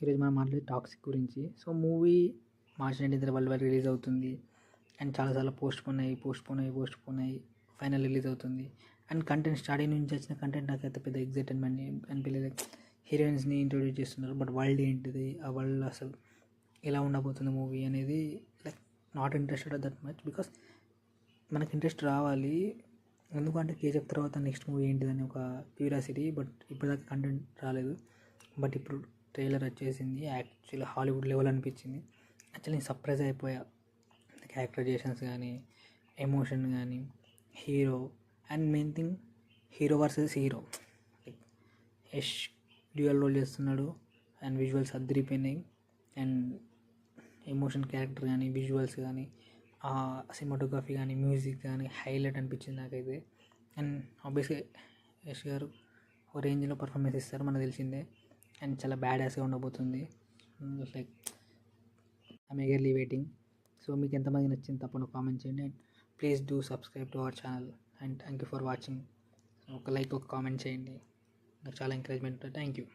ఈరోజు మనం మాట్లాడేది టాక్సిక్ గురించి. So movie March 19 world release అవుతుంది అండ్ చాలాసార్లు పోస్ట్ పోన్ అయ్యి ఫైనల్ రిలీజ్ అవుతుంది. అండ్ కంటెంట్ స్టార్టింగ్ నుంచి వచ్చిన కంటెంట్ నాకైతే పెద్ద ఎగ్జైట్మెంట్ అనిపించలేదు. హీరోయిన్స్ని ఇంట్రొడ్యూస్ చేస్తున్నారు, బట్ వరల్డ్ ఏంటిది, ఆ వరల్డ్ అసలు ఎలా ఉండబోతుంది మూవీ అనేది like not interested that much. Because మనకి ఇంట్రెస్ట్ రావాలి, ఎందుకంటే కేజీఎఫ్ తర్వాత నెక్స్ట్ మూవీ ఏంటిదని ఒక క్యూరియాసిటీ. బట్ ఇప్పటిదాకా కంటెంట్ రాలేదు, బట్ ఇప్పుడు ట్రైలర్ వచ్చేసింది. యాక్చువల్లీ హాలీవుడ్ లెవెల్ అనిపించింది. యాక్చువల్లీ నేను సర్ప్రైజ్ అయిపోయా. క్యారెక్టరైజేషన్స్ కానీ, ఎమోషన్ కానీ, hero and main thing hero versus hero. Like Yash dual role చేస్తున్నాడు అండ్ విజువల్స్ అదిరిపోయినాయి. అండ్ ఎమోషన్, క్యారెక్టర్ కానీ, విజువల్స్ కానీ, సినిమాటోగ్రఫీ కానీ, మ్యూజిక్ కానీ హైలైట్ అనిపించింది నాకైతే. అండ్ ఆబ్వియస్గా యష్ గారు ఒక రేంజ్లో పర్ఫార్మెన్స్ ఇస్తారు, మనకు తెలిసిందే. అండ్ చాలా బ్యాడ్ యాస్గా ఉండబోతుంది. Like I'm eagerly waiting. So మీకు ఎంతమంది నచ్చింది తప్పకుండా కామెంట్ చేయండి. And please do subscribe to our channel. And thank you for watching. ఒక లైక్, ఒక కామెంట్ చేయండి, నాకు చాలా ఎంకరేజ్మెంట్ ఉంటుంది. Thank you.